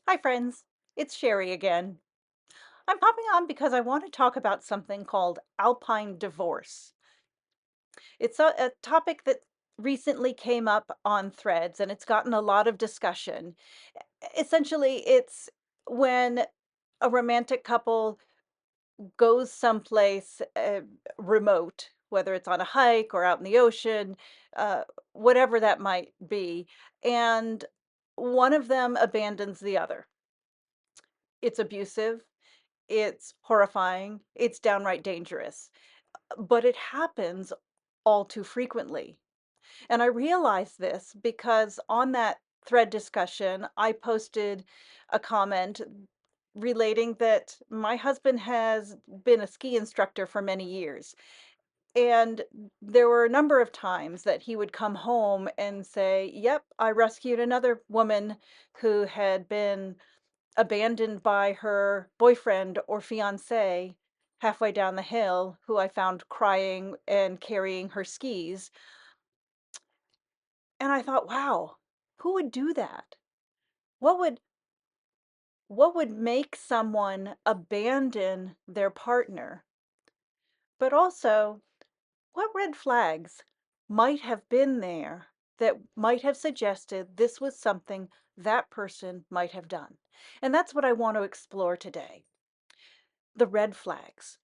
Hi, friends. It's Sherry again. I'm popping on because I want to talk about something called Alpine divorce. It's a topic that recently came up on threads and it's gotten a lot of discussion. Essentially, it's when a romantic couple goes someplace remote, whether it's on a hike or out in the ocean, uh, whatever that might be, and one of them abandons the other. It's abusive. It's horrifying, it's downright dangerous, but it happens all too frequently. And I realized this because on that thread discussion, I posted a comment relating that my husband has been a ski instructor for many years. And there were a number of times that he would come home and say, "Yep, I rescued another woman who had been abandoned by her boyfriend or fiancé halfway down the hill, who I found crying and carrying her skis." And I thought, "Wow, who would do that? What would what would make someone abandon their partner?" But also, what red flags might have been there that might have suggested this was something that person might have done? And that's what I want to explore today. The red flags.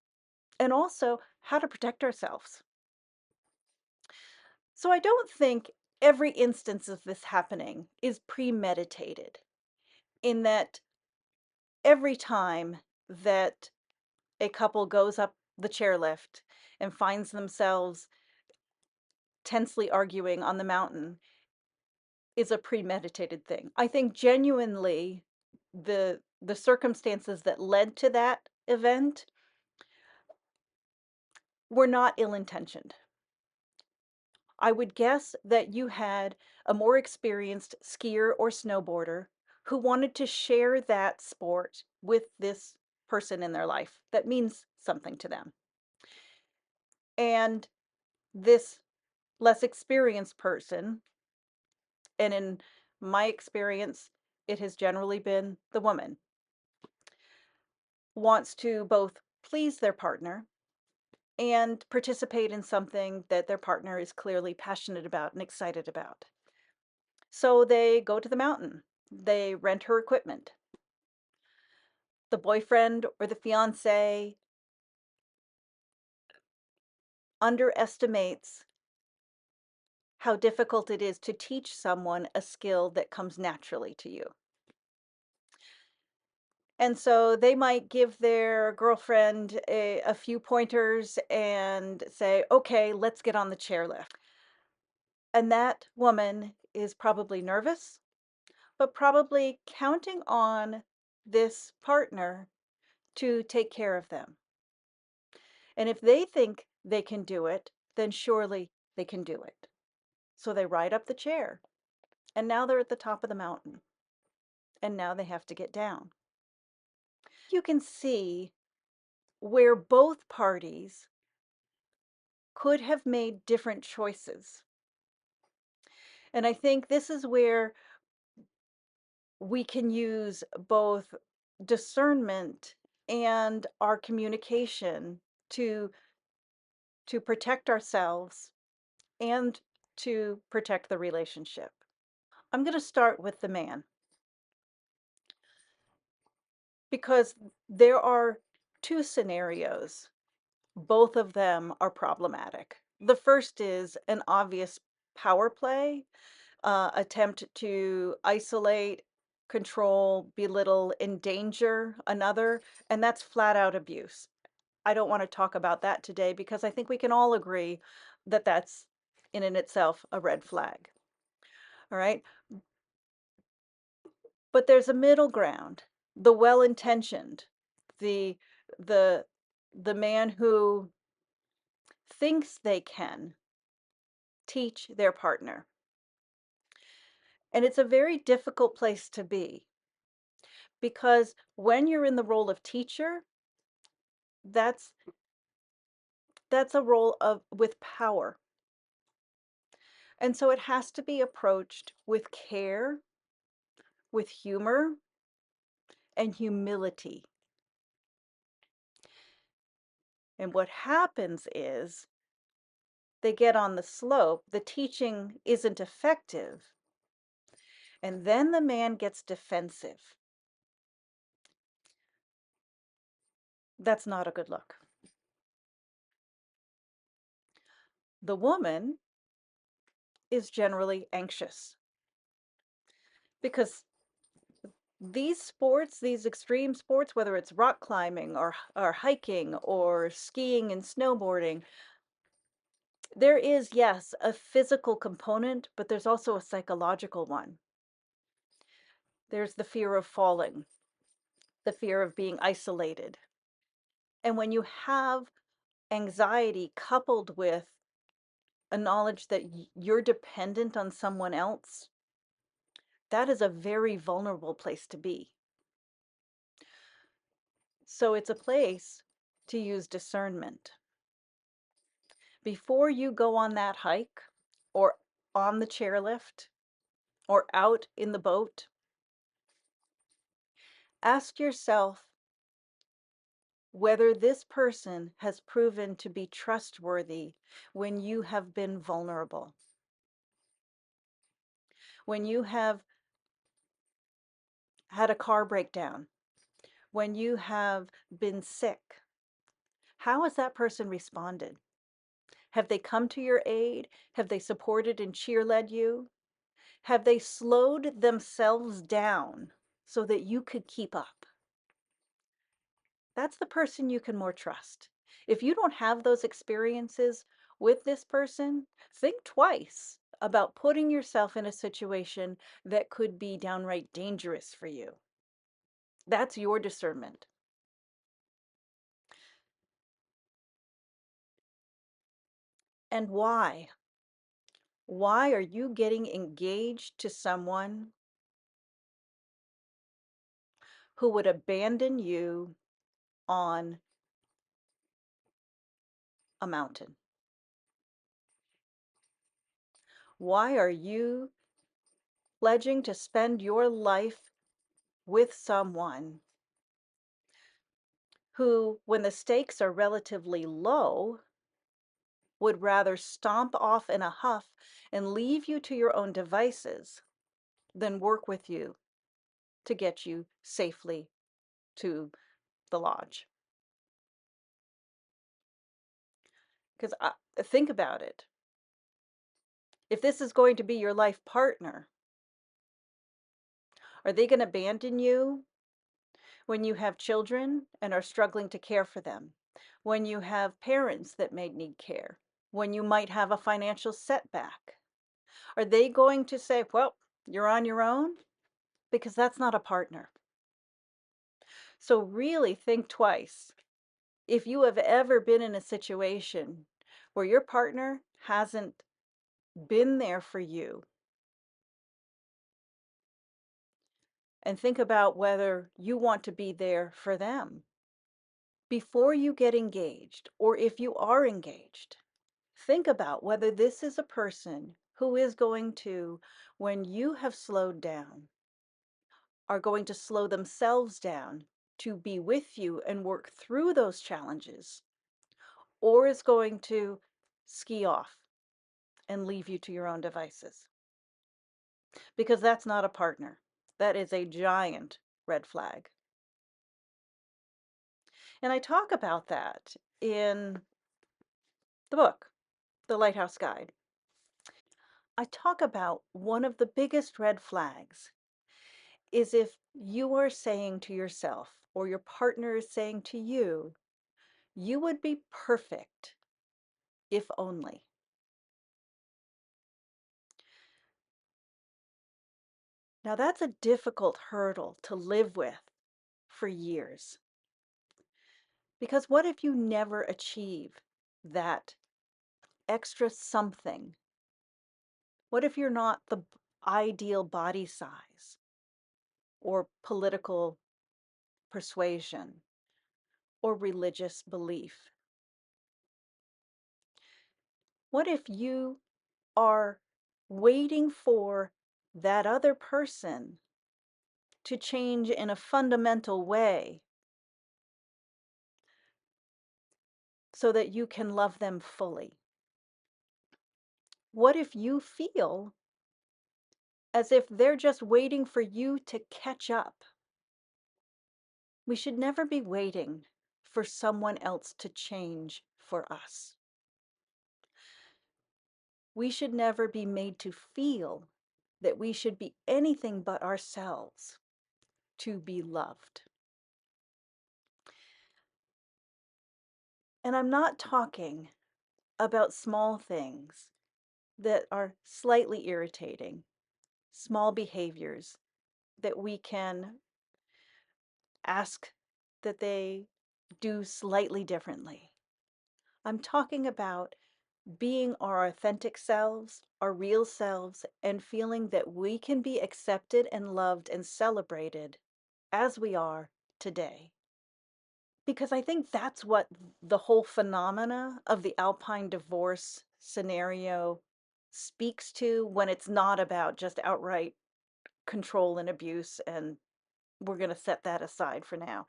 And also how to protect ourselves. So I don't think every instance of this happening is premeditated, in that every time that a couple goes up the chairlift and finds themselves tensely arguing on the mountain is a premeditated thing. I think genuinely the circumstances that led to that event were not ill-intentioned. I would guess that you had a more experienced skier or snowboarder who wanted to share that sport with this person in their life that means something to them. And this less experienced person, and in my experience, it has generally been the woman, wants to both please their partner and participate in something that their partner is clearly passionate about and excited about. So they go to the mountain. They rent her equipment. The boyfriend or the fiance underestimates how difficult it is to teach someone a skill that comes naturally to you. And so they might give their girlfriend a few pointers and say, "Okay, let's get on the chairlift." And that woman is probably nervous, but probably counting on this partner to take care of them. And if they think they can do it, then surely they can do it. So they ride up the chair, and now they're at the top of the mountain, and now they have to get down. You can see where both parties could have made different choices. And I think this is where we can use both discernment and our communication to protect ourselves and to protect the relationship. I'm going to start with the man because there are two scenarios. Both of them are problematic. The first is an obvious power play, attempt to isolate, control, belittle, endanger another, and that's flat out abuse. I don't want to talk about that today because I think we can all agree that that's in and itself a red flag. All right. But there's a middle ground, the well-intentioned, the the the man who thinks they can teach their partner. And it's a very difficult place to be because when you're in the role of teacher, that's that's a role of with power. And so it has to be approached with care, with humor, and humility. And what happens is they get on the slope, the teaching isn't effective, and then the man gets defensive. That's not a good look. The woman is generally anxious because these sports, these extreme sports, whether it's rock climbing or hiking or skiing and snowboarding, there is, yes, a physical component, but there's also a psychological one. There's the fear of falling, the fear of being isolated. And when you have anxiety coupled with a knowledge that you're dependent on someone else, that is a very vulnerable place to be. So it's a place to use discernment. Before you go on that hike or on the chairlift or out in the boat, ask yourself whether this person has proven to be trustworthy when you have been vulnerable, when you have had a car breakdown, when you have been sick. How has that person responded? Have they come to your aid? Have they supported and cheerled you? Have they slowed themselves down so that you could keep up? That's the person you can more trust. If you don't have those experiences with this person, think twice about putting yourself in a situation that could be downright dangerous for you. That's your discernment. And why? Why are you getting engaged to someone who would abandon you on a mountain? Why are you pledging to spend your life with someone who, when the stakes are relatively low, would rather stomp off in a huff and leave you to your own devices than work with you to get you safely to the lodge? Because think about it. If this is going to be your life partner, are they going to abandon you when you have children and are struggling to care for them? When you have parents that may need care? When you might have a financial setback? Are they going to say, well, you're on your own? Because that's not a partner. So really think twice. If you have ever been in a situation where your partner hasn't been there for you, and think about whether you want to be there for them. Before you get engaged, or if you are engaged, think about whether this is a person who is going to, when you have slowed down, are going to slow themselves down to be with you and work through those challenges, or is going to ski off and leave you to your own devices. Because that's not a partner. That is a giant red flag. And I talk about that in the book, The Lighthouse Guide. I talk about one of the biggest red flags is if you are saying to yourself, or your partner is saying to you, you would be perfect if only. Now, that's a difficult hurdle to live with for years. Because what if you never achieve that extra something? What if you're not the ideal body size or political persuasion or religious belief? What if you are waiting for that other person to change in a fundamental way so that you can love them fully? What if you feel as if they're just waiting for you to catch up? We should never be waiting for someone else to change for us. We should never be made to feel that we should be anything but ourselves to be loved. And I'm not talking about small things that are slightly irritating, small behaviors that we can ask that they do slightly differently. I'm talking about being our authentic selves, our real selves, and feeling that we can be accepted and loved and celebrated as we are today. Because I think that's what the whole phenomena of the Alpine divorce scenario speaks to when it's not about just outright control and abuse, and we're going to set that aside for now.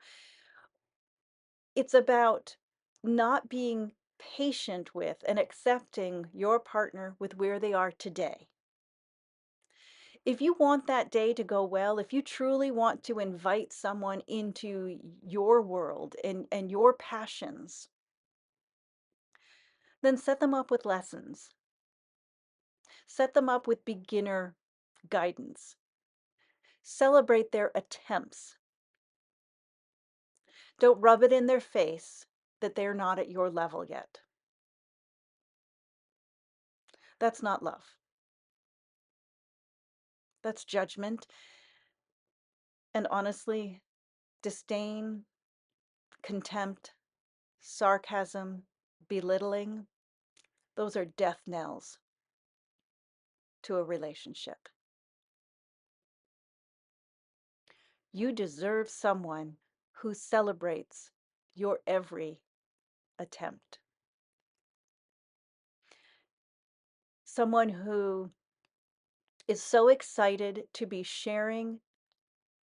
It's about not being patient with and accepting your partner with where they are today. If you want that day to go well, if you truly want to invite someone into your world and your passions, then set them up with lessons. Set them up with beginner guidance. Celebrate their attempts. Don't rub it in their face that they're not at your level yet. That's not love. That's judgment. And honestly, disdain, contempt, sarcasm, belittling, those are death knells to a relationship. You deserve someone who celebrates your every attempt. Someone who is so excited to be sharing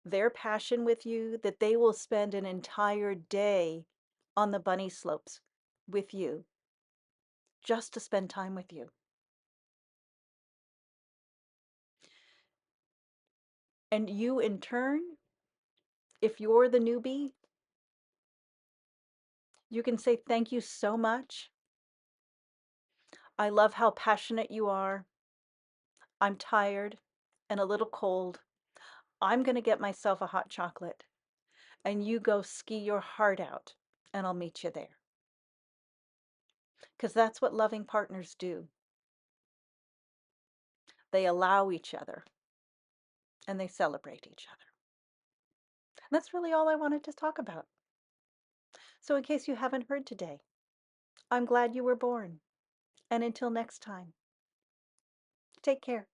their passion with you that they will spend an entire day on the bunny slopes with you just to spend time with you. And you, in turn, if you're the newbie, you can say, "Thank you so much. I love how passionate you are. I'm tired and a little cold. I'm going to get myself a hot chocolate, and you go ski your heart out, and I'll meet you there." Because that's what loving partners do. They allow each other and they celebrate each other. And that's really all I wanted to talk about. So, in case you haven't heard today, I'm glad you were born. And until next time, take care.